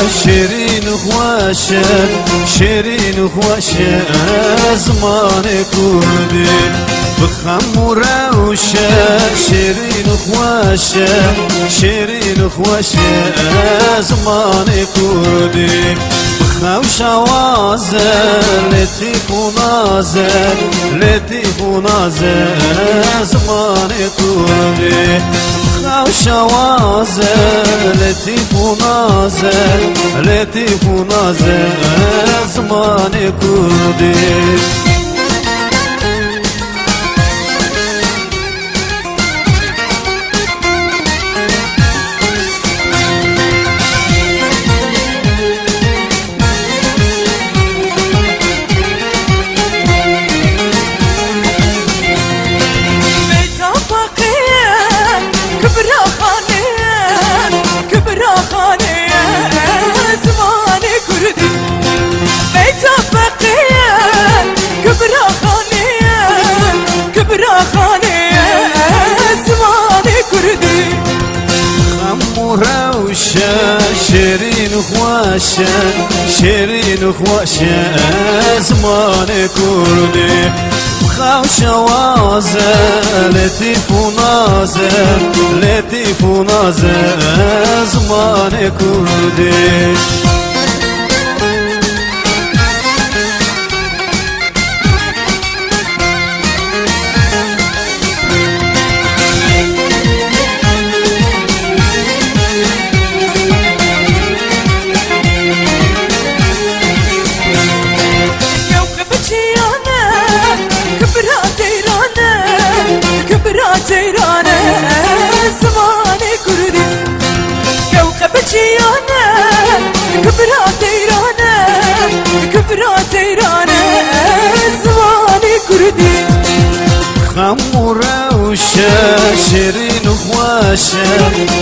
شیرین و خوشه شیرین و خوشه زمان کردی بخم و روشه شیرین و خوشه شیرین و خوشه زمان کردی بخم شوازه لطیف و نازه لطیف و نازه زمان کردی بخم شوازه لطیف و نازه لطیف و نازه زمان کردی شیرین و خوشه شیرین و خوشه زمان کردی بخو شوازه لطیف و نازه لطیف و نازه زمان کردی تيرانه زمان كردي كوكب جيانه كبرى تيرانه زمان كردي خمو روشه شیرین و خوشه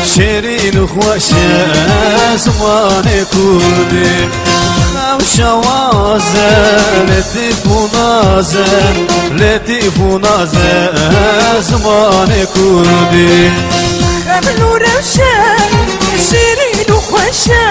شیرین و خوشه زمان کردی خم شوازه لطیف و نازه لطیف و نازه زمان کردی خم روشه شیرین و خوشه